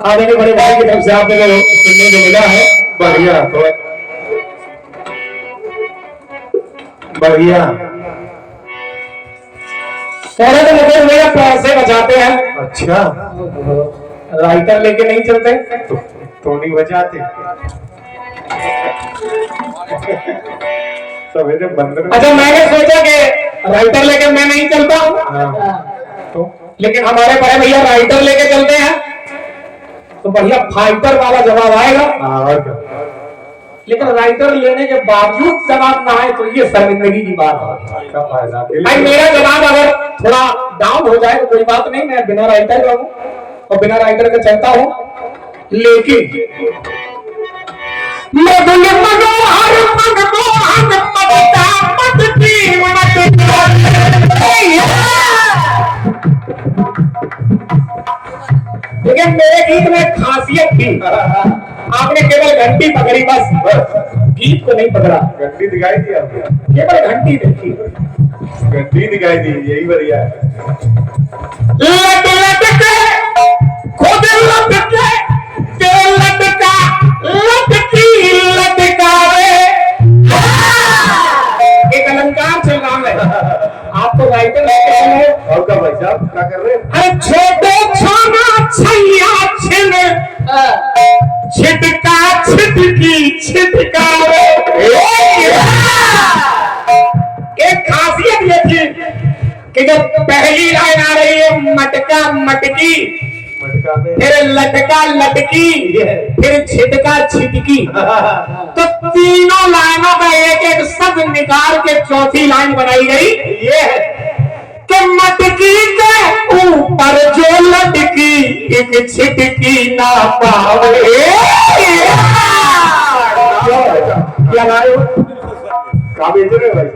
आदरणीय बड़े भाई की तरफ से आपने जो सुनने को मिला है बढ़िया, तो बढ़िया पहले तो मुझे मेरा पैसे बचाते हैं। अच्छा, राइटर लेके नहीं चलते तो नहीं बचाते। सवेरे बंदर। अच्छा, मैंने सोचा कि राइटर लेके मैं नहीं चलता हूँ, तो लेकिन हमारे बड़े भैया राइटर लेके चलते हैं तो बढ़िया फाइटर वाला जवाब आएगा। और क्या, लेकिन राइटर लेने के बावजूद जवाब ना आए तो ये शर्मिंदगी की बात है। भाई मेरा जवाब अगर थोड़ा डाउन हो जाए तो कोई बात नहीं, मैं बिना राइटर का हूँ और बिना राइटर के चलता हूँ। लेकिन लेकिन मेरे गीत में खासियत थी, आपने केवल घंटी पकड़ी, बस गीत को नहीं पकड़ा। घंटी दिखाई दी आपने, केवल घंटी देखी, घंटी दिखाई दी, यही बढ़िया है। लट लटके खुद लटके तेरे लटका लटकी लटकावे, एक अलंकार चल रहा है। आप तो राइटर है और क्या भाई साहब क्या कर रहे हैं? अरे छोटे छाना छैया छिन छिटका छिटकी छिटकावे। एक खासियत ये थी कि जब पहली लाइन आ रही है मटका मटकी, फिर लटका लटकी, फिर छिटका छिटकी, तो तीनों लाइनों का एक एक शब्द निकाल के चौथी लाइन बनाई गई ये है कि मटकी के ऊपर जो लटकी एक छिटकी ना पावे। क्या लाए क्या बेच रहे भाई?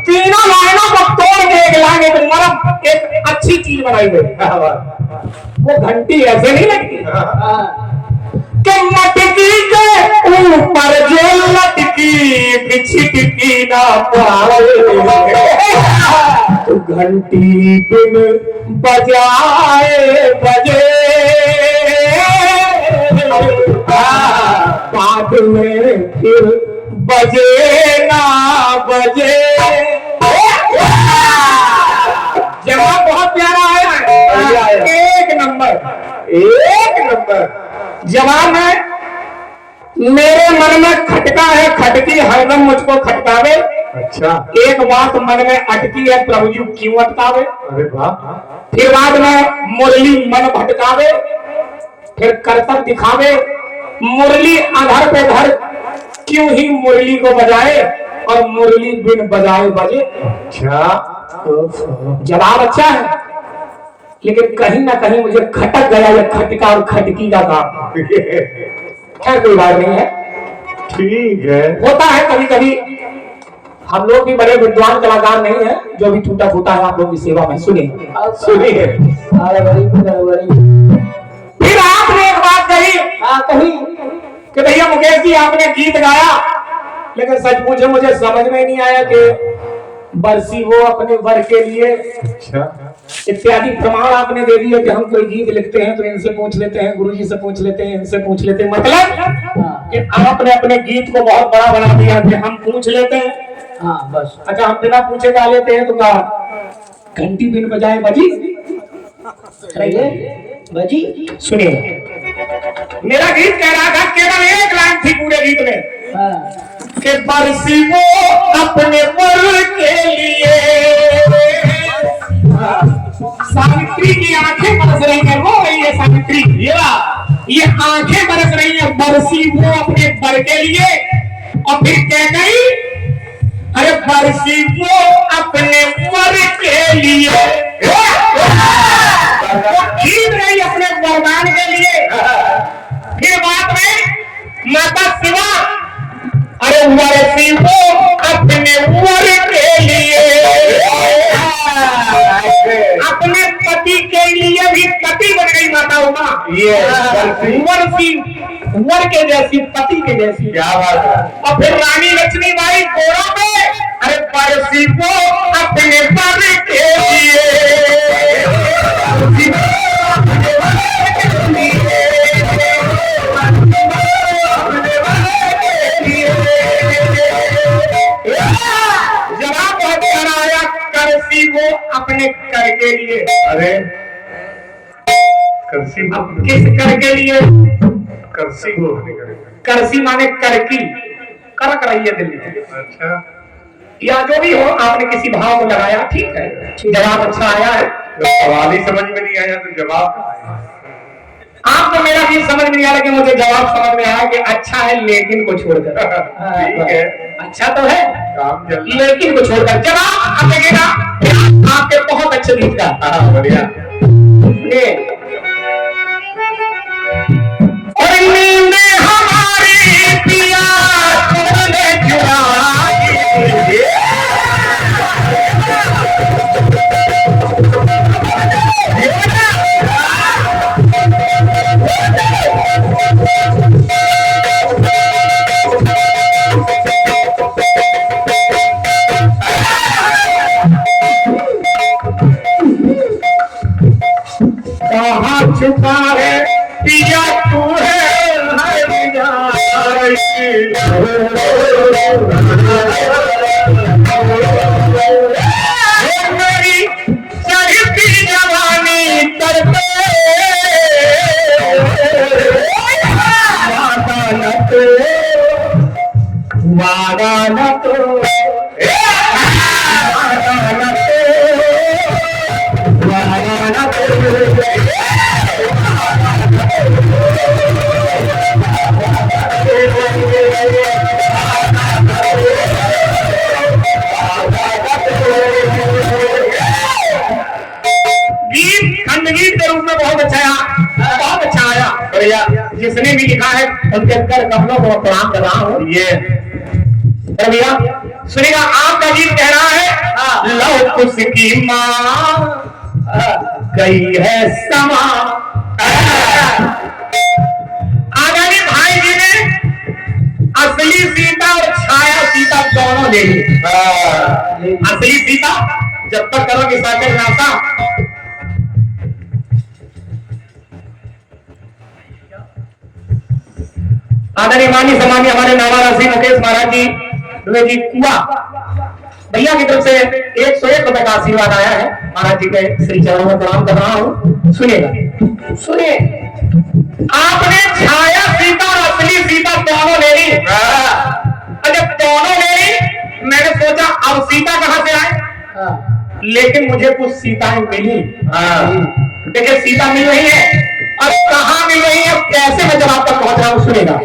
तीनों लाइनों को तोड़ के एक लाइन, एक नरम एक अच्छी चीज बनाई गई। वो घंटी ऐसे नहीं लगती कि मटकी के ऊपर जो लटकी छिटकी ना पावे, तो घंटी बिन बजाए बजे बाद में फिर बजे ना बजे। जवाब बहुत प्यारा आया है, एक नंबर एक नंबर जवाब है। मेरे मन में खटका है खटकी हरदम मुझको खटकावे। अच्छा, एक बात मन में अटकी है प्रभु जी क्यों अटकावे। अरे वाह। फिर बाद में मुरली मन भटकावे, फिर करतब दिखावे, मुरली आधार पे धर क्यों ही मुरली को बजाए और मुरली बिन बजाए बजे। अच्छा, जवाब अच्छा है लेकिन कहीं ना कहीं मुझे खटक गया ये खटका और खटकी का काम। खैर कोई बात नहीं है, ठीक है, होता है कभी कभी। हम लोग भी बड़े विद्वान कलाकार नहीं है, जो भी टूटा फूटा है आप लोग की सेवा में सुनिए सुनिए। फिर आपने एक बात कही कि भैया मुकेश जी आपने गीत गाया, लेकिन सच पूछे मुझे समझ में नहीं आया कि बरसी वो अपने वर के लिए इत्यादि प्रमाण आपने दे दिए कि हम कोई गीत लिखते हैं तो इनसे पूछ लेते हैं, गुरुजी से पूछ लेते हैं, इनसे पूछ लेते हैं। मतलब कि आपने अपने गीत को बहुत बड़ा बना दिया कि हम पूछ लेते हैं। हाँ बस। अच्छा, हम बिना पूछे गा लेते हैं तो क्या घंटी बिन बजाए बजी बजी। सुनिए, मेरा गीत कह रहा था, केवल एक लाइन थी पूरे गीत में कि बरसी वो अपने वर के लिए, सावित्री की आंखें बरस रही है, रो रही है सावित्री, ये आंखें बरस रही है, बरसी वो अपने वर के लिए। और फिर कह गई अरे बरसी वो अपने वर के लिए, वो खींच रही अपने वरदान के लिए। फिर बात में माता शिवा, अरे बरसी वो अपने वर के लिए, अपने पति के लिए भी पति बन गई माता उमा। बरसी वर के जैसी, पति के जैसी। क्या बात है। और फिर रानी लक्ष्मीबाई गोरा में, अरे बरसी वो अपने वर के लिए, अरे करसी अब किस कर के लिए? करसी को करसी माने करकी, करक रही है दिल्ली। अच्छा, या जो भी हो, आपने किसी भाव को लगाया, ठीक है, जवाब अच्छा आया है। सवाल ही समझ में नहीं आया तो जवाब कहाँ आया? आपको मेरा भी समझ में नहीं आ रहा कि मुझे जवाब समझ में आया कि अच्छा है लेकिन को छोड़कर। ठीक है, अच्छा तो है काम चल लेकिन को छोड़कर। जवाब अब लगेगा आपके बहुत अच्छे गीत का। हाँ, बढ़िया। और नींद हमारी पिया तुमने चुराई, कहाँ छुपा है पिया तू है मेरी चढ़ती जवानी तरते वादा न तो गीत खंडगीत के रूप में बहुत अच्छा आया बढ़िया। जिसने भी लिखा है उनके कर कमलों को प्रणाम कर रहा हूँ। ये भैया सुनिएगा, आपका गीत कह रहा है लव उसकी माँ गई है समा। आगामी भाई जी ने असली सीता और छाया सीता दोनों ले ली। असली सीता जब तक करोगे साकर नासा, आदरणीय माननीय सम्मानीय हमारे नावारा सिंह मुकेश महाराज जी जी कुआ भैया की तरफ से 101 रुपए का आशीर्वाद आया है। महाराज जी के श्री चरणों में प्रणाम कर रहा हूँ। सुनिएगा, सुनिए, आपने छाया सीता और असली सीता दोनों ले ली। जब दोनों ले ली, मैंने सोचा अब सीता कहां से आए, लेकिन मुझे कुछ सीताएं मिली। देखिए सीता मिल रही है, अब कहां मिल रही है, कैसे मैं जब आप तक पहुंच रहा हूं, सुनेगा।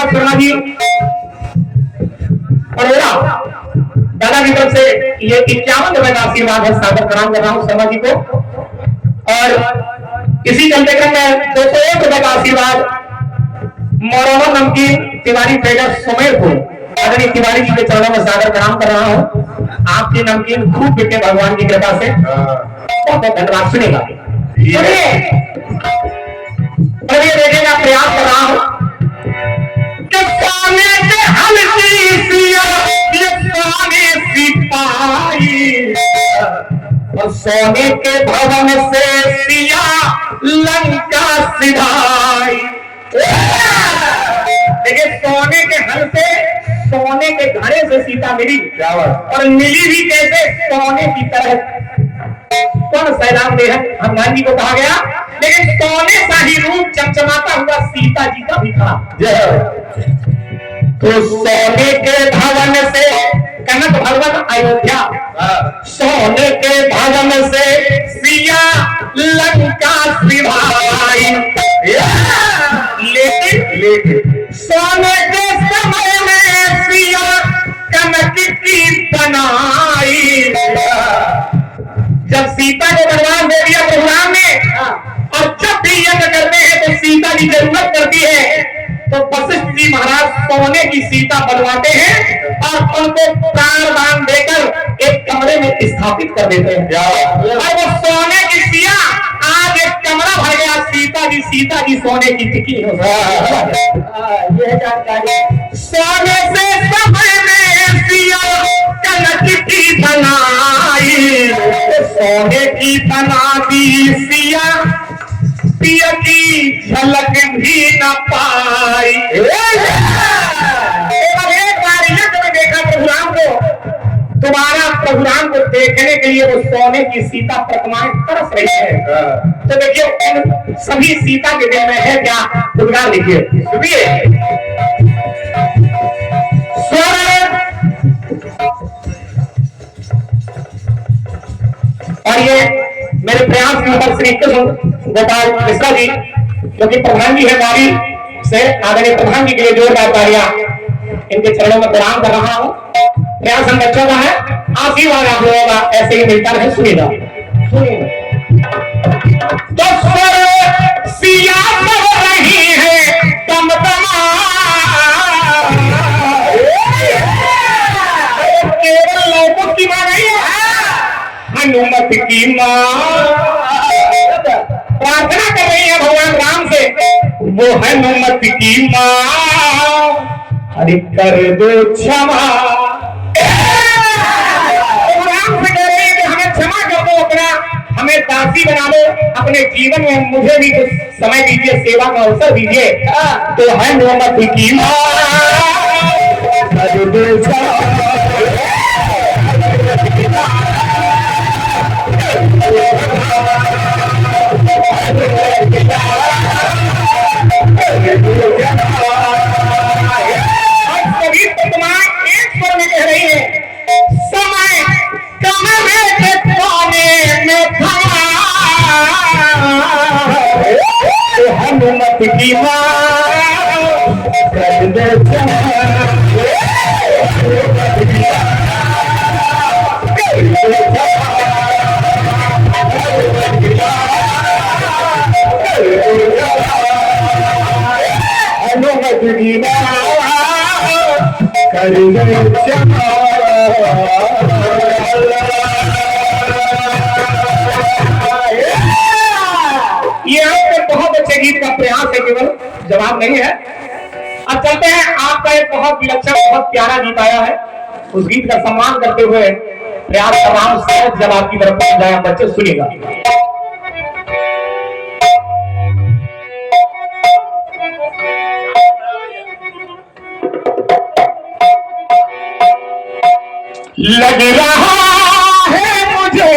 शर्मा जी परोरा दादा की तरफ से ये 51 रुपए का आशीर्वाद है, सादर प्रणाम कर रहा हूँ शर्मा जी को। और इसी चलते क्रम में 201 रुपए का आशीर्वाद मोरोमा नमकीन तिवारी ट्रेडर सुमेरपुर आदरणीय तिवारी जी के चरणों में सादर प्रणाम कर रहा हूँ। आपकी नमकीन खूब बिके भगवान की कृपा से, बहुत बहुत धन्यवाद। सुनेगा, देखिएगा, प्रयास कर रहा हूँ। और सोने के भवन से सिया लंका सिधाई। देखिए सोने के हल से, सोने के घड़े से सीता मिली, और मिली भी कैसे, सोने की तरह। कौन सैलाब दे हनुमान जी को कहा गया, लेकिन सोने सा ही रूप चमचमाता हुआ सीता जी का भी था। तो सोने के भवन से कनक भवन अयोध्या, सोने के भवन से सिया लंका सिधाई। लेकिन सोने के समय में सिया कनक की बनाई। जब सीता को वरदान दे दिया प्रभु राम ने, और जब भी यज्ञ करते हैं तो सीता की जरूरत पड़ती है, तो वशिष्ठ जी महाराज सोने की सीता बनवाते हैं और उनको प्राणदान देकर एक कमरे में स्थापित कर देते हैं। और वो सोने की सिया आज एक कमरा भर गया, सीता जी सोने की टिकी हो। यह जानकारी सोने से समय में सिया कनक की बनाई, सोने की बना दी सिया पिया की झलक भी न पाई। एक बार युद्ध में देखा प्रभुराम को, दोबारा प्रभुराम को देखने के लिए वो सोने की सीता प्रतिमाएं तरस रही है। तो देखिए उन सभी सीता के दिल में है क्या, उद्गार लिखिए, सुनिए। और ये मेरे प्रयास के ऊपर श्री कृष्ण गोपाल मिश्रा जी जो कि प्रधान जी है गाड़ी से, आदरणीय प्रधान जी के लिए जोरदार तालियां इनके चरणों में प्रणाम कर रहा हूं। प्रयास हम बच्चों का है, आशीर्वाद आप लोगों का ऐसे ही मिलता रहे। सुनिएगा, तो सिया कर रही है दमदमा, केवल लोगों की मां नहीं है, हनुमत की मां प्रार्थना कर रही है भगवान राम से, वो हनुमत की मां हरि कर दो क्षमा। राम से कह रही है कि हमें क्षमा कर दो, अपना हमें दासी बना दो, अपने जीवन में मुझे भी कुछ समय दीजिए, सेवा का अवसर दीजिए। तो हनुमत की मां कर दो क्षमा। सभी प्रतिमाएं एक स्वर में कह रही है, समय कमरे के कोने में था, हनुमत की मां कर दे हनुमत की मां कर दे क्षमा। ये आपके बहुत अच्छे गीत का प्रयास है, केवल जवाब नहीं है। अब चलते हैं, आपका एक बहुत विलक्षण बहुत प्यारा गीत आया है, उस गीत का सम्मान करते हुए प्रयास कर रहा हूं, शायद जब आपकी तरफ पहुंच जाए। बच्चे सुनिएगा। लग रहा है मुझे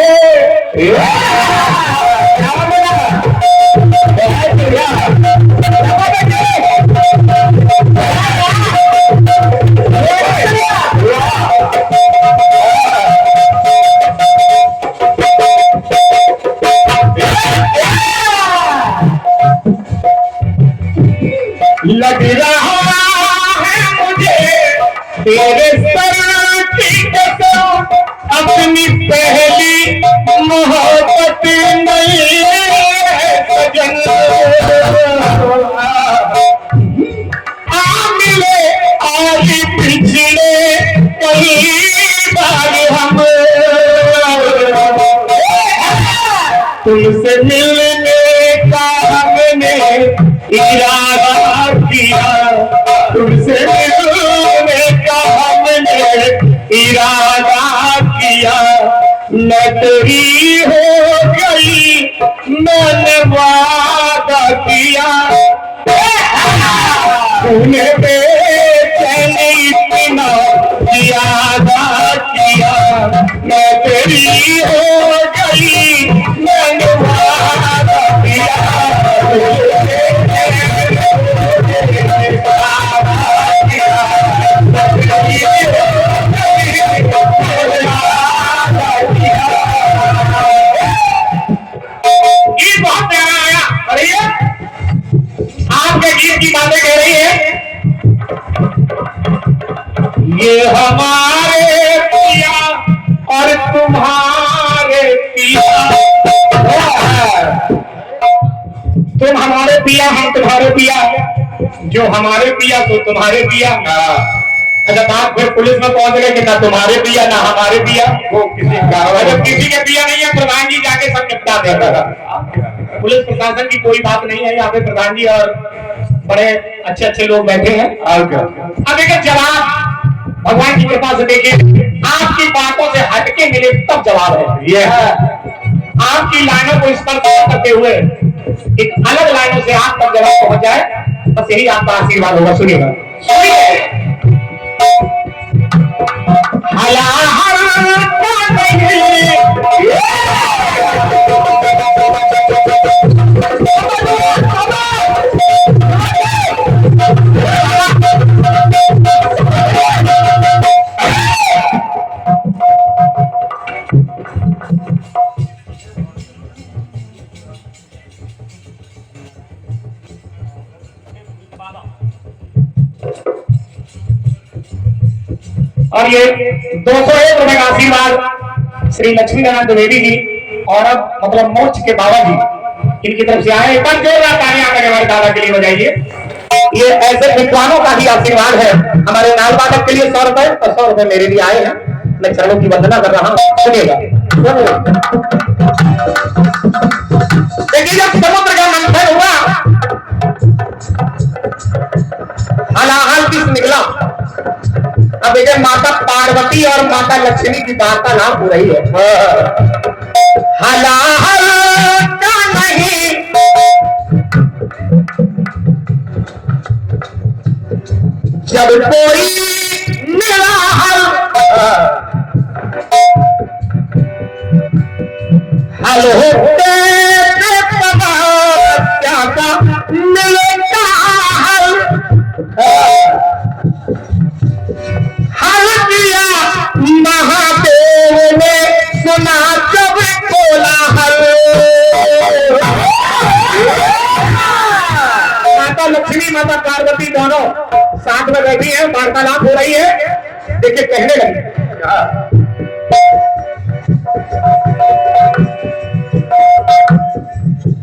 लग रहा है मुझे तेरे सर की कसम, अपनी पहली मोहब्बत नहीं सजन, आ मिले आज पिछले कई बार हम, तुमसे मिलने का हमने इरादा किया, तुमसे मिलने का हमने इरादा किया, नटरी हो गई मैंने वादा किया, तूने बेचैनी इतना ज्यादा किया, नटरी हो गई मैंने वादा किया, गीत बहुत प्यारा आया। अरे आपके गीत की बातें कह रही है, ये हमारे पिया और तुम्हारे पिया, तुम हमारे पिया हम तुम्हारे पिया, जो हमारे पिया तो तुम्हारे पिया। अच्छा बात फिर पुलिस में पहुंच गए कि ना तुम्हारे पिया ना हमारे पिया। वो किसी जब किसी के पिया नहीं है प्रधान जी जाके सब निपटा देगा। पुलिस प्रशासन की कोई बात नहीं है यहाँ पे, प्रधान जी और बड़े अच्छे अच्छे लोग बैठे हैं। अब देखिए जवाब भगवान की कृपा से देखिए, आपकी बातों से हटके मिले तब जवाब है। ये है आपकी लाइनों को स्पर्श करते हुए एक अलग लाइनों से आप तक जवाब पहुंच जाए, बस यही आपका आशीर्वाद होगा। सुनिएगा, सुनिए। और ये 201 रुपए का आशीर्वाद श्री लक्ष्मी नारायण द्विवेदी जी और अब मतलब मोक्ष के बाबा जी इनकी तरफ से आए। एक बार जोरदार तालियां करके हमारे दादा के लिए बजाइए। ये ऐसे विद्वानों का ही आशीर्वाद है। हमारे नाल वादक के लिए 100 रुपए और 100 रुपए मेरे लिए आए हैं। मैं चरणों की वंदना कर रहा हूँ। सुनिएगा, देखिए जब समुद्र का मंथन हुआ, हलाहल किस निकला। अब देखिए माता पार्वती और माता लक्ष्मी की वार्तालाप हो रही है। हलाहल का नहीं जब कोई मिला हल, हल होते क्या का मिलेगा हल। हल किया महादेव ने सुना जब कोलाहल। माता लक्ष्मी माता पार्वती दोनों साथ में बैठी है, वार्तालाप हो रही है। देखिए कहने लगी,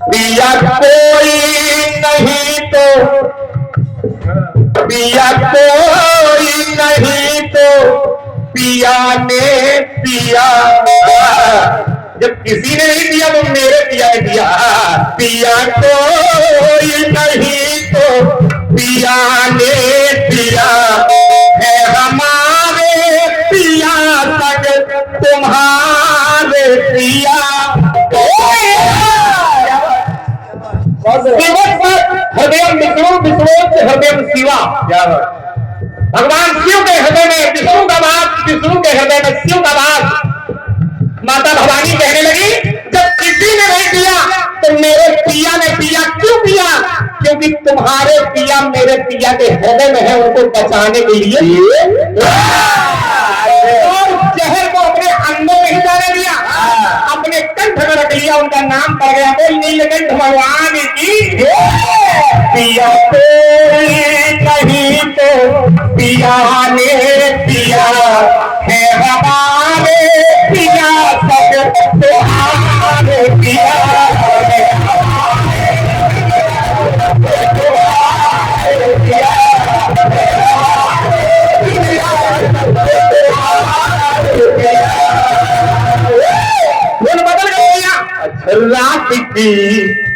पिया कोई नहीं तो, पिया कोई नहीं तो पिया ने पिया। जब किसी ने नहीं दिया तो मेरे पिया ने दिया। पिया कोई नहीं तो पिया ने पिया है, हमारे पिया तक तुम्हारे पिया। हृदय विष्णु, विष्णु हृदय शिवा। भगवान शिव के हृदय में विष्णु का वास, विष्णु के हृदय में शिव का वास। माता भवानी कहने लगी, जब किसी ने नहीं पिया तो मेरे पिया ने पिया। क्यों पिया? क्योंकि तुम्हारे पिया मेरे पिया के हृदय में है, उनको बचाने के लिए। और जहर को अपने अंदर नहीं जाने दिया, अपने कंठ में रख लिया, उनका नाम पड़ गया। बोल नीलकंठ भगवान की। पिया कोई नहीं तो पिया ने पिया है, हमारे पिया तक तुम्हारे पिया। बदल गया। रात की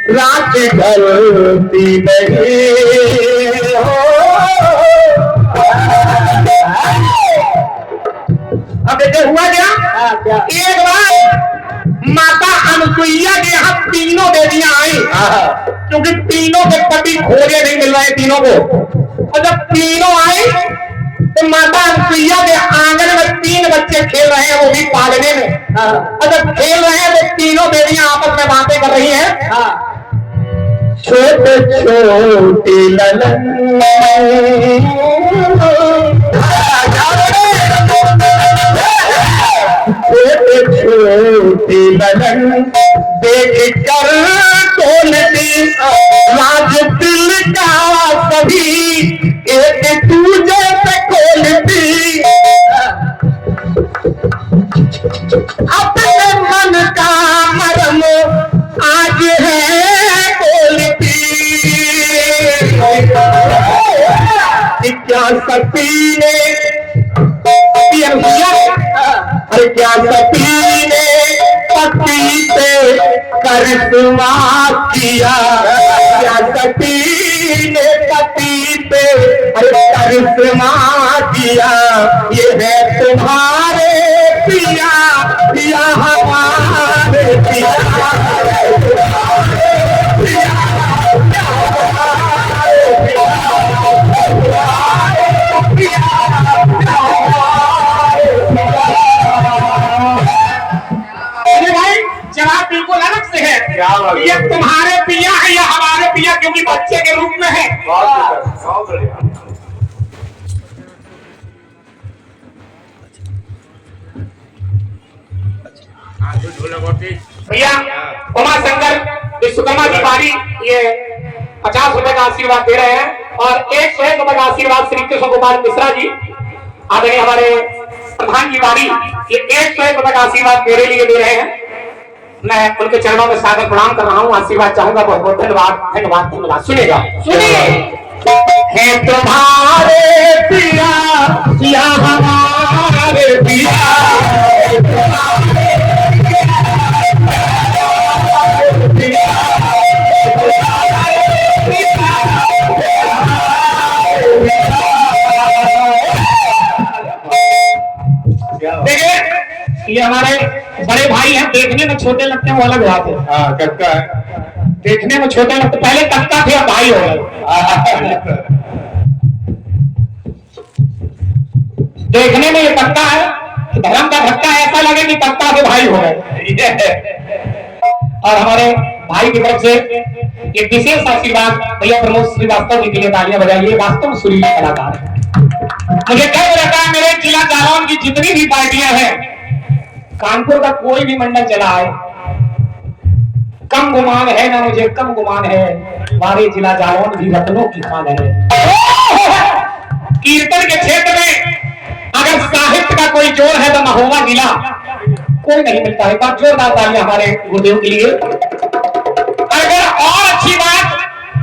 रात ढलती नहीं हो। अब देखिए हुआ क्या, एक बार माता अनुसुईया के यहाँ तीनों देवियां आई, क्योंकि तीनों के पति खोजे नहीं मिल रहे तीनों को। और जब तीनों आई तो माता अनुसुईया के आंगन में 3 बच्चे खेल रहे हैं, वो भी पालने में। और जब खेल रहे हैं तो तीनों देवियां आपस में बातें कर रही हैं। छोटे छोटे ललन छोटे छोटे ललन देख कर तोलती राज दिल का सभी, एक दूजे से खोलती अपने मन का मर्म आज है बोलती। करिश्मा किया या कटी ने कटी पे करिश्मा किया, ये है तुम्हारे पिया या हमारे पिया। भाई जवाब बिल्कुल अलग से है। क्या बात है? ये तुम्हारे पिया है या हमारे पिया, क्योंकि बच्चे के रूप में है। बहुत बढ़िया। भैया उमा शंकर विश्वकर्मा की बारी, ये 50 रुपए का आशीर्वाद दे रहे हैं और 101 रुपए का आशीर्वाद श्री कृष्ण गोपाल मिश्रा जी आदरणीय हमारे प्रधान की बारी, ये 101 रुपए का आशीर्वाद मेरे लिए दे रहे हैं। मैं उनके चरणों में सादर प्रणाम कर रहा हूँ, आशीर्वाद चाहूंगा। बहुत बहुत धन्यवाद धन्यवाद धन्यवाद। सुनेगा सुनिए, है तुम्हारे पिया या हमारे पिया, देखिए ये हमारे बड़े भाई हैं, देखने में छोटे लगते हैं वो अलग बात है। हाँ कक्का है। देखने में छोटे लगते, पहले कक्का थे अब भाई हो गए। देखने में ये कक्का है, धर्म का धक्का ऐसा लगे कि कक्का से भाई हो गए। और हमारे भाई की तरफ से एक विशेष आशीर्वाद भैया प्रमोद श्रीवास्तव जी के लिए तालियां बजाइए, वास्तव में सुरीले कलाकार है। मुझे कह रखा है मेरे जिला जालौन की जितनी भी पार्टियां हैं, कानपुर का कोई भी मंडल चला है, कम गुमान है ना मुझे कम गुमान है, हमारे जिला जालौन भी रत्नों की खान है। कीर्तन के क्षेत्र में अगर साहित्य का कोई जोर है तो महोबा जिला कोई नहीं मिलता है। बात जोरदार तालियां हमारे गुरुदेव के लिए। अगर और अच्छी बात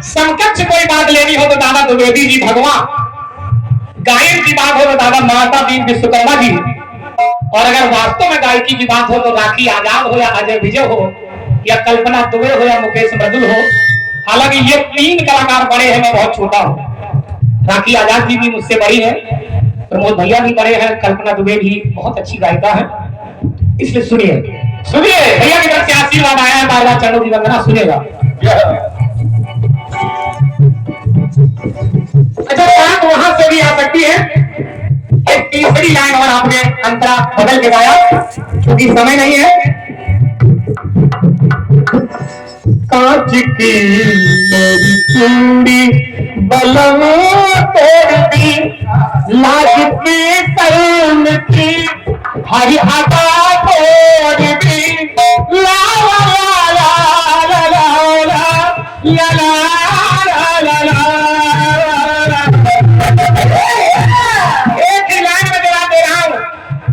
समकक्ष कोई बात लेनी हो तो दादा द्विवेदी जी भगवान, गायन की बात हो तो दादा माता दीन विश्वकर्मा जी, और अगर वास्तव में गायकी की बात हो तो राखी आजाद हो या अजय विजय हो या कल्पना दुबे हो या मुकेश मृदुल हो। हालांकि ये तीन कलाकार बड़े हैं, मैं बहुत छोटा हूँ। राखी आजाद जी भी मुझसे बड़ी है, प्रमोद भैया भी बड़े हैं, कल्पना दुबे भी बहुत अच्छी गायिका है। इसलिए सुनिए सुनिए, भैया की तरफ से आशीर्वाद आया है, बार बार चरणों की वंदना सुनेगा। अच्छा बात वहां से भी आ सकती है। एक तीसरी लाइन और आपने अंतरा बदल के गाया, क्योंकि समय नहीं है। कांच की मेरी चूड़ी बलम तोड़ दी, लाज की शर्म की हरी अदा तोड़ दी, ला ला ला ला ला ला ला ला ला ला। एक ही लाइन में जवाब दे रहा हूं।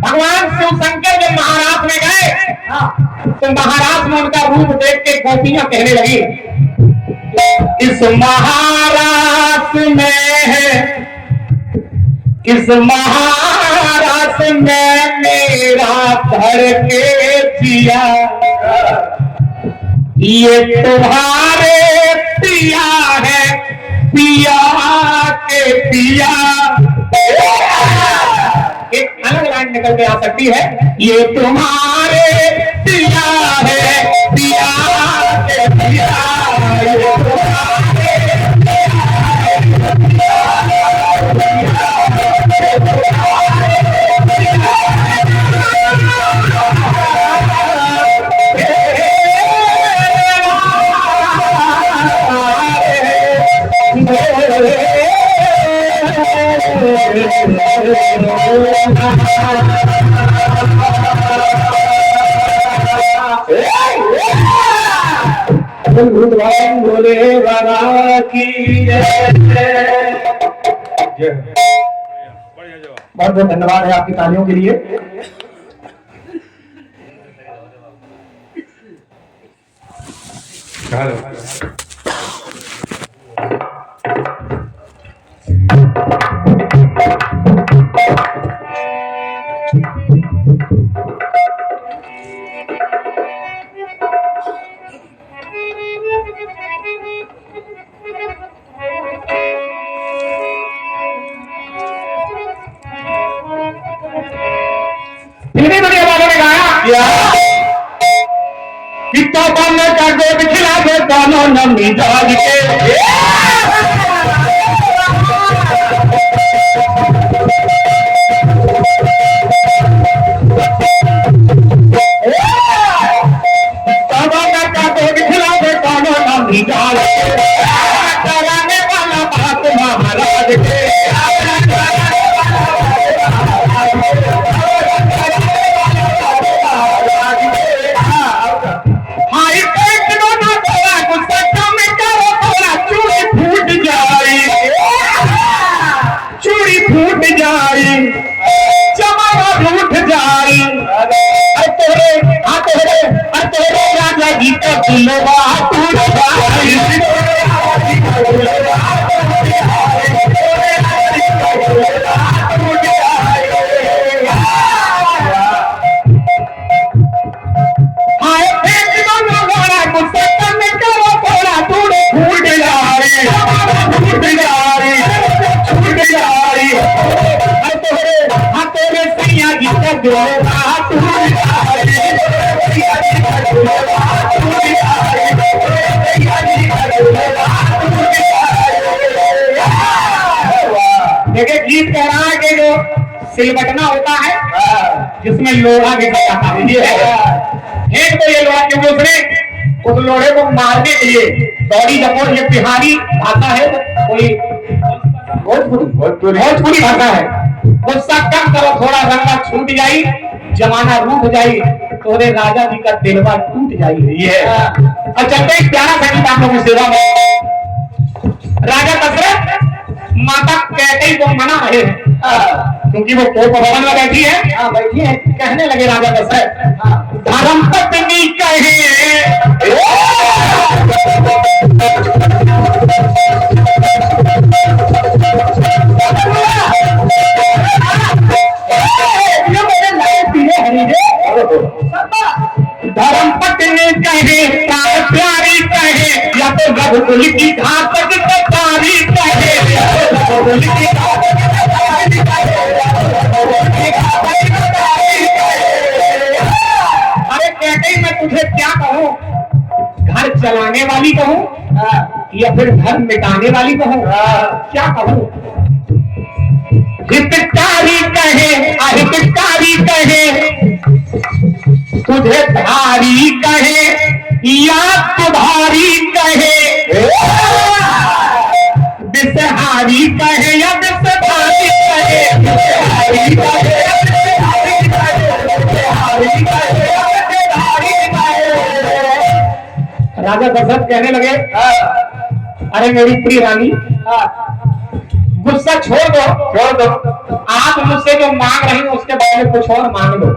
भगवान शिव शंकर जब महाराज में गए तो महाराज में उनका रूप देख के गोपियां कहने लगी, इस महाराज में है, इस महाराज में मेरा धर के जिया, ये तुम्हारे पिया है पिया के पिया। एक अलग लाइन निकल के आ सकती है, ये तुम्हारे पिया है पिया के पिया, ये तुम्हारे बोले बाबा की बहुत बहुत धन्यवाद है आपकी तालियों के लिए। कि तौबा में कर दो बिखला दे दोनों नमी जाग के। तौबा में कर दो बिखला दे दोनों नमी जाग के। डराने वाला बात महाराज के। फूट जाई जमाना रूठ जाई तेरे राजा जी का दिलवा टूट जाई। देखिए गीत कह रहा है कि जो सिलबटना होता है जिसमें लोहा गिर जाता है, ये फेंक दो ये लोहा, क्योंकि उसने उस लोहे को मारने के लिए दौड़ी जपोर, ये बिहारी भाषा है, कोई भोजपुरी भाषा है। गुस्सा कम करो, थोड़ा रंगा छूट जाई, जमाना रूठ जाई, तोरे राजा जी का दिलवा टूट जाई। ये और चलते एक प्यारा संगीत आप लोगों की सेवा में। राजा दशरथ माता कैकेयी को मना रहे हैं क्योंकि वो कोप भवन में बैठी है। कहने लगे राजा दशरथ, धर्म पत्नी कहे धर्म पत्नी कहे प्यारी कहे या तो रघुकुल की घातक कटारी कहे। अरे कैकेयी मैं तुझे क्या कहूँ, घर चलाने वाली कहूँ या फिर घर मिटाने वाली कहूँ, क्या कहूँ। हितकारी कहे अहितकारी कहे, तुझे धारी कहे या तुम्हारी कहे, विषहारी कहे या विषधारी कहे, विषहारी कहे या विषधारी कहे। राजा दशरथ कहने लगे, अरे मेरी प्रिय रानी, गुस्सा छोड़ दो, आप मुझसे जो मांग रही हो उसके बारे में कुछ और मांग लो।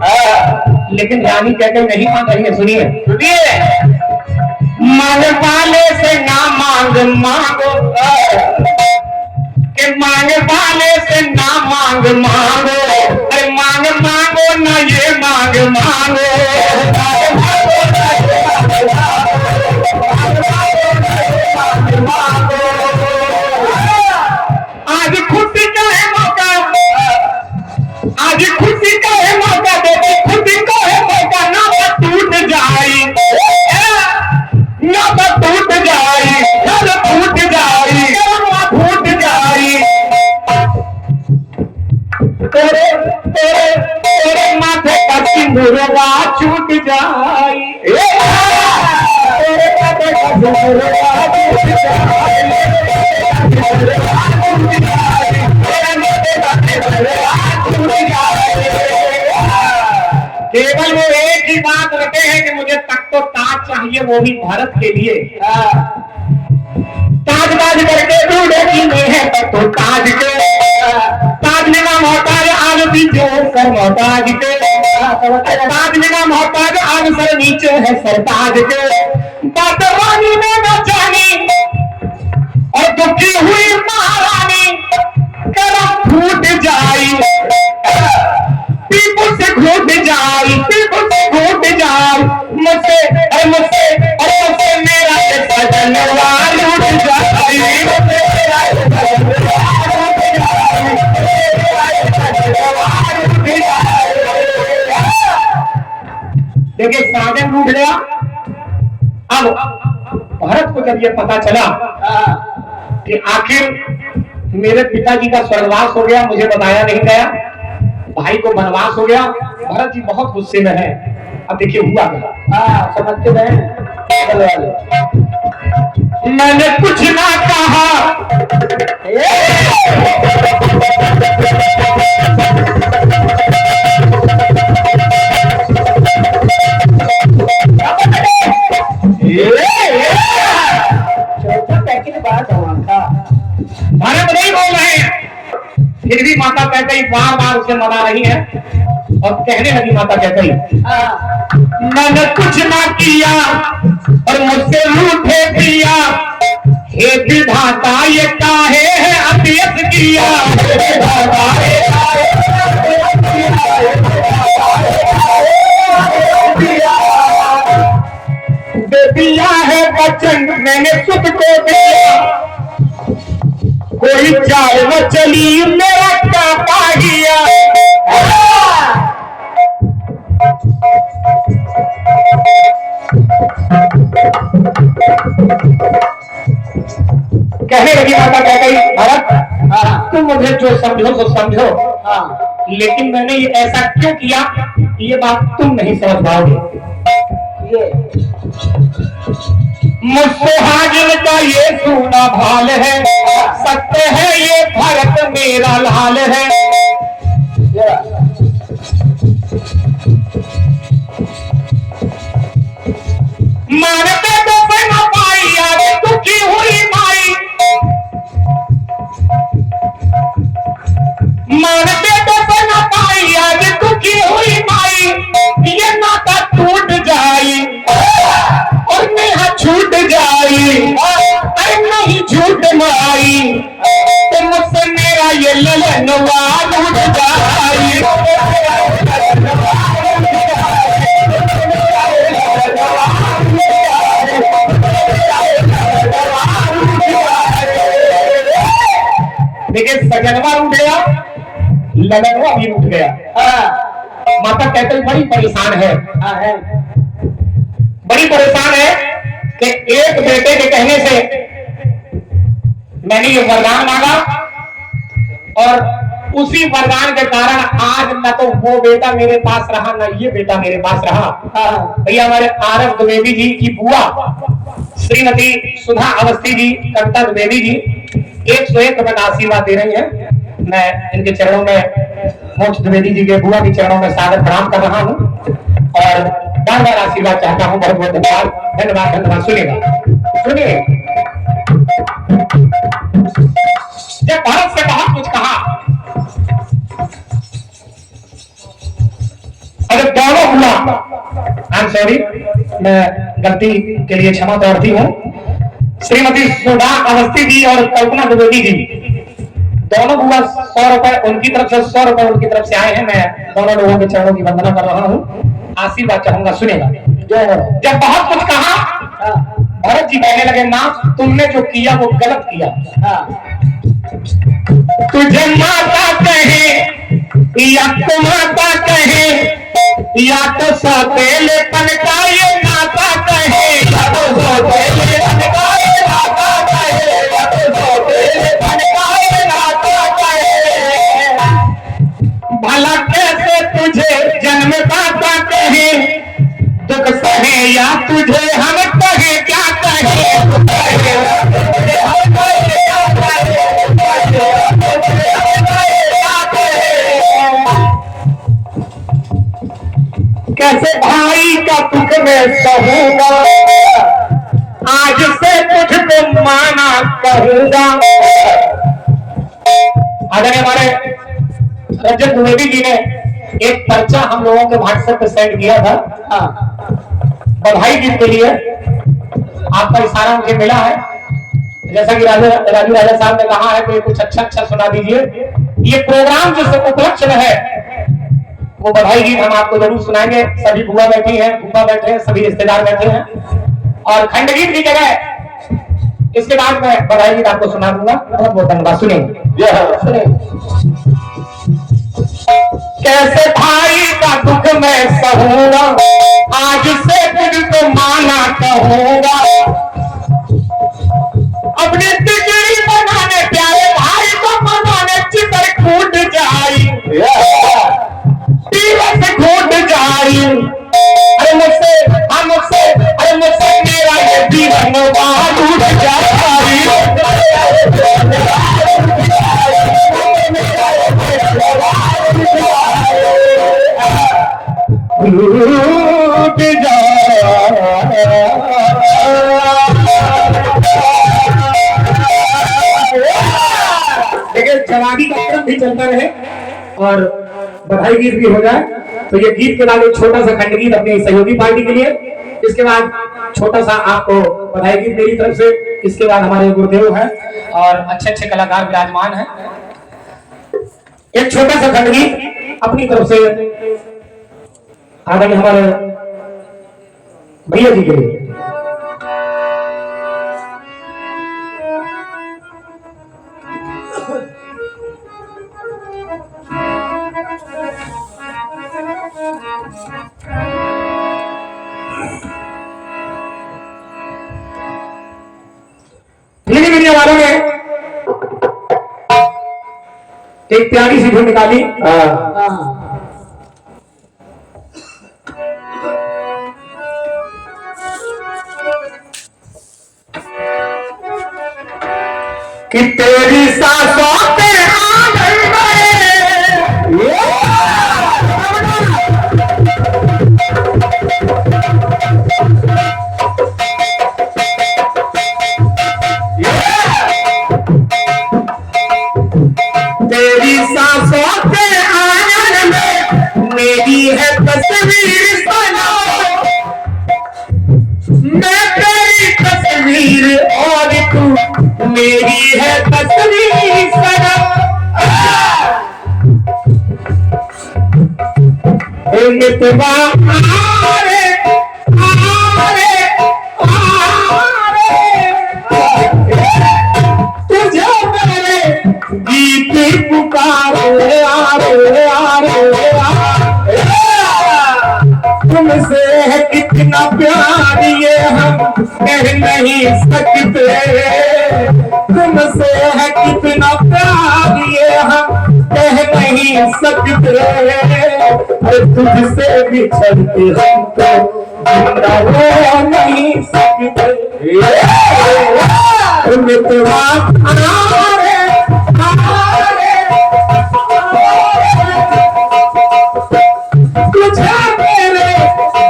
लेकिन रानी कहते नहीं मांग रही है, सुनिए मांगे वाले से ना मांगो, के मांगे वाले से ना मांगो, अरे मांगो ना ये मांगो। आज खुशी का है मौका, आज खुशी का है मौका, बेटी खुशी का है मौका, ना टूट जाए, ना टूट जाए, घर फूट जाए, फूट जाए। तेरे माथे का सिंदूरवा छूट जाए, तेरे माथे का सिंदूरवा छूट जाए। केवल वो एक ही बात रखे हैं कि मुझे तख्त तो ताज चाहिए, वो भी भारत के लिए। ताजबाज करके ढूंढे में है तो ताज के, ताज में नाम होता है आग पीछे सर मोहताज के, ताज में नाम होता है आग सर नीचे है सरताज के। बात रानी में न जानी और दुखी हुई महारानी, करम फूट जाई, पीपू से घूट जाई, पीपू से घूट जाई, मुझसे मेरा सजनवा लूट जाई, देखिए साजन रूठ गया। अब भरत को जब ये पता चला कि आखिर मेरे पिताजी का स्वर्गवास हो गया, मुझे बताया नहीं गया, भाई को वनवास हो गया, भरत जी बहुत गुस्से में है। अब देखिए हुआ क्या, समझते हैं। मैंने कुछ ना कहा, भारत नहीं बोल रहे हैं, फिर भी माता कहते बार बार उसे मना रही है और कहने लगी माता कहते मैंने कुछ ना किया और मुझसे रूठे पिया, हे विधाता ये काहे है अतियत किया, दे दिया है वचन मैंने सुख को दिया, कोई चाल न चली मेरा क्या पा गया। कहने लगी माता कह गई भरत तुम मुझे जो समझो तो समझो, लेकिन मैंने ये ऐसा क्यों किया ये बात तुम नहीं समझ पाओगे। मुझसे हाजिर का ये सूना भाल है, सत्य है ये भरत मेरा लाल है। मारते तो न पाई आगे दुखी हुई माई, मारते तो न पाई आगे दुखी हुई माई, ये नाता टूट जाई और नेहा छूट जाई, अरे नहीं झूठ माई तो मुझसे मेरा ये ललनवा लूट जाई। देखिए सजनवा उठ गया, लगनवा भी उठ गया। माता कहते बड़ी परेशान है, बड़ी परेशान है कि एक बेटे के कहने से मैंने ये वरदान मांगा और उसी वरदान के कारण आज न तो वो बेटा मेरे पास रहा न ये बेटा मेरे पास रहा। भैया हमारे आरफ द्विवेदी जी की बुआ श्रीमती सुधा अवस्थी जी, कविता द्विवेदी जी 101 रुपए का आशीर्वाद दे रही हैं। मैं इनके चरणों में मोक्ष द्विवेदी जी के बुआ के चरणों में सादर प्रणाम कर रहा हूँ और बार बार आशीर्वाद चाहता हूँ। बहुत बहुत धन्यवाद, धन्यवाद, धन्यवाद। सुनिएगा, सुनिए। जब भारत से बहुत कुछ कहा, अगर दोनों हुआ, आई एम सॉरी, मैं गलती के लिए क्षमा प्रार्थी हूँ। श्रीमती सुधा अवस्थी जी और कल्पना द्विवेदी जी दोनों बुआ 100 रुपए उनकी तरफ से 100 रुपए उनकी तरफ से आए हैं। मैं दोनों लोगों के चरणों की वंदना कर रहा हूँ, आशीर्वाद चाहूंगा। सुनेगा। जब बहुत कुछ कहा, भरत जी कहने लगे मां तुमने जो किया वो गलत किया। तुझे माता कहे या तो माता कहे या तो सौतेलेपन का ये नाता कहे, या तो सौतेलेपन का ये नाता कहे, या तो सौतेलेपन का ये नाता कहे। भला कैसे तुझे जन्मदाता कहे, दुख सहे या तुझे हम कहे क्या कहे, कैसे भाई का दुख में सहूंगा, आज से तुझको माना कहूंगा। आदरणीय हमारे रजत द्विवेदी जी ने एक पर्चा हम लोगों के व्हाट्सएप पे सेंड किया था बधाई गीत के लिए। आपका इशारा मुझे मिला है, जैसा कि राजू राजा साहब ने कहा है कि कुछ अच्छा सुना दीजिए। ये प्रोग्राम जिस उपलक्ष्य में है वो बधाई गीत हम आपको जरूर सुनाएंगे। सभी बुआ बैठी हैं, फूफा बैठे हैं, सभी रिश्तेदार बैठे हैं और खंड गीत की जगह इसके बाद मैं बधाई गीत आपको सुना दूंगा। बहुत बहुत धन्यवाद। सुनिए। कैसे भाई का दुख मैं सहूंगा, आज से तुझको माना कहूंगा। अपनी तिजड़ी बनाने प्यारे भाई को मनाने चितर फूट जाई, दिवस घूट जाई। अरे मुझसे मेरा ये जीवन वहां टूट जाई, टूट लेकिन जवानी का क्रम भी चलता रहे और बधाई गीत भी हो जाए। तो ये गीत के बाद एक छोटा सा खंड गीत अपनी सहयोगी पार्टी के लिए, इसके बाद छोटा सा आपको बधाई गीत मेरी तरफ से, इसके बाद हमारे गुरुदेव हैं और अच्छे अच्छे कलाकार विराजमान हैं। एक छोटा सा खंड गीत अपनी तरफ से आदरणीय हमारे भैया जी के लिए। धीरे मीडिया वालों ने एक प्यारी सी धुन निकाली। कि तेरी सांसों पे आंगन में तेरी सांसों के आंगन में मेरी है तस्वीर बना, मैं तेरी तस्वीर और तू मेरी है तस्वीर सनम। मितवा आरे आरे तुझे मेरे गीत पुकारे आरे आरे तुमसे है कितना प्यार ये हम कह नहीं सकते, तुमसे है कितना प्यार ये हम कह नहीं सकते। तुझसे बिछड़ते हम तो जिंदा हो नहीं सकते। मितवा आरे तुझे मेरे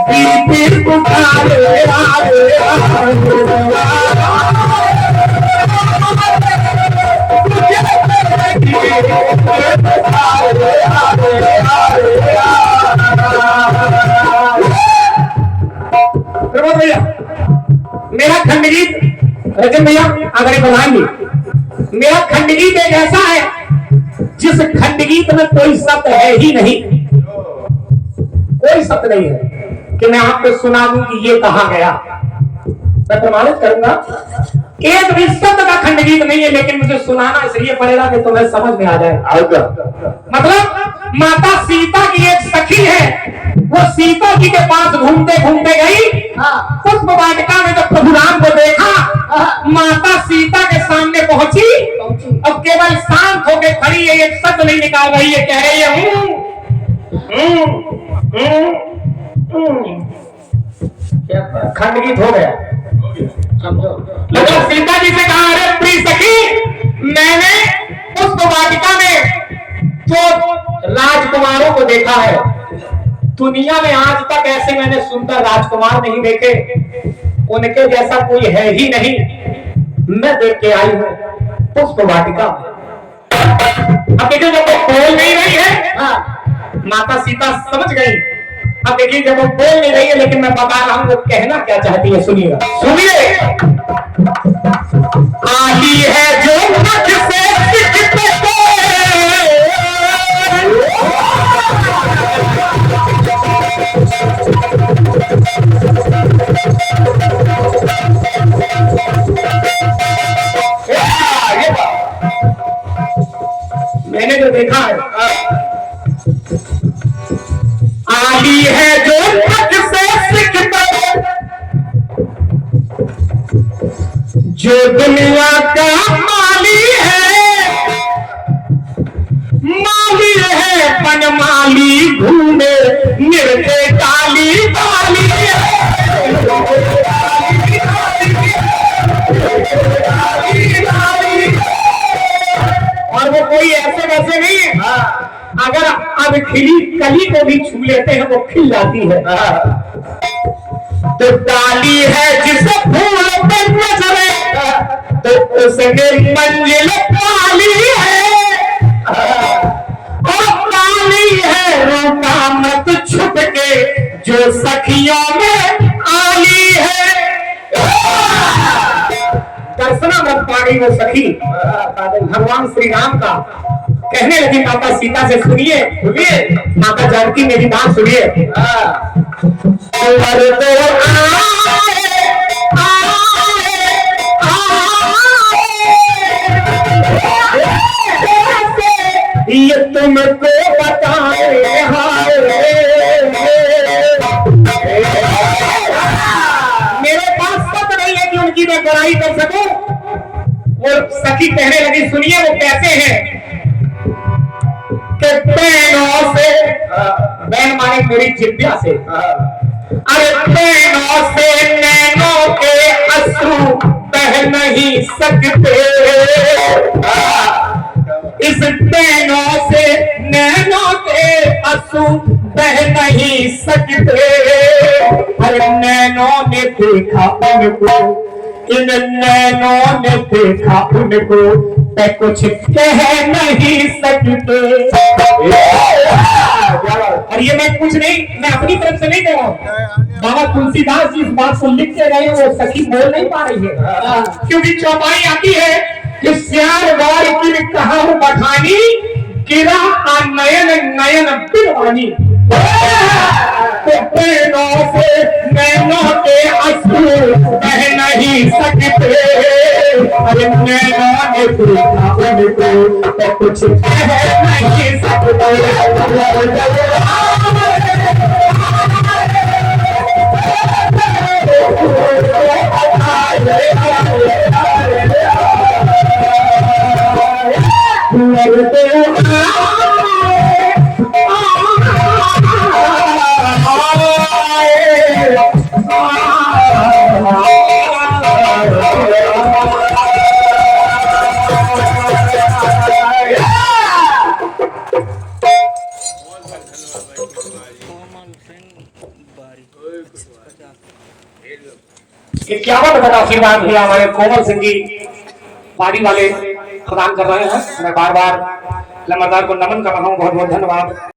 गीत पुकारे आरे भैया मेरा खंडगीत रजन भैया आगे बढ़ाएंगे। मेरा खंडगीत एक ऐसा है जिस खंडगीत में कोई शब्द है ही नहीं, कोई शब्द नहीं है कि मैं आपको सुना दूं कि ये कहा गया। मैं प्रमाणित करूंगा एक भी शब्द का खंडगीत नहीं है, लेकिन मुझे सुनाना इसलिए पड़ेगा कि तुम्हें समझ में आ जाए। मतलब माता सीता की एक सखी है, वो सीता जी के पास घूमते घूमते गई, पुष्प वाटिका में जब प्रभु राम को देखा, माता सीता के सामने पहुंची, अब केवल शांत होकर खड़ी है, एक शब्द नहीं निकाल रही है, कह रही है खंडगीत हो गया। लेकिन सीता जी से कहा, अरे प्रिय सखी, मैंने पुष्प वाटिका में जो राजकुमारों को देखा है, दुनिया में आज तक ऐसे मैंने सुंदर राजकुमार नहीं देखे, उनके जैसा कोई है ही नहीं। मैं देख के आई हूं पुष्प वाटिका। अब देखिए जब वो बोल नहीं रही है, माता सीता समझ गई। अब देखिए जब वो बोल नहीं रही है, लेकिन मैं बता रहा हूं वो कहना क्या चाहती है, सुनिएगा। सुनिए, आली है जो मुझ से मैंने जो देखा है, ताली है जो तक से सिखता, जो दुनिया का माली है बनमाली, घूमे निर्दे ताली ताली है। और वो कोई ऐसे वैसे नहीं है, अगर अब खिली कली को भी छू लेते हैं वो खिल जाती है। तो डाली है जिस फूल पर नजरे तो उसने मंजिल पाली है, और पाली है रोका मत छुप के जो सखियों में आली है। दर्शना मत पानी वो सखी, भगवान श्री राम का कहने लगी माता सीता से, सुनिए सुनिए माता जानकी मेरी बात सुनिए। ये तुमको बताए मेरे पास पता नहीं है कि उनकी मैं बड़ाई कर सकूं। वो सखी कहने लगी, सुनिए वो कैसे हैं कि बहनों से, बहन माने मेरी जिद्या से, अरे बहनों से नैनों के अश्रु बह नहीं सकते, इस बहनों से नैनों के अश्रु बह नहीं सकते। अरे नैनों ने देखा उनको, इन नैनों ने देखा उनको, मैं कुछ कह नहीं सकते। और ये मैं कुछ नहीं, मैं अपनी तरफ से नहीं कह रहा हूं, बाबा तुलसीदास जी इस बात को लिख के गए, वो सखी बोल नहीं पा रही है, क्योंकि चौपाई आती है कि श्यार वार की कहा हूं बखानी, गिरा नयन नयन बिरवानी, नैनों से नैनों के अश्रु बह नहीं सकते। अरे नैनों ने देखा उनको तो कुछ कह नहीं सकते। इक्यावन का आशीर्वाद हुआ हमारे कोमल सिंह जी बाड़ी वाले प्रदान कर रहे हैं। मैं बार बार लम्बादार को नमन कर रहा हूँ, बहुत बहुत धन्यवाद।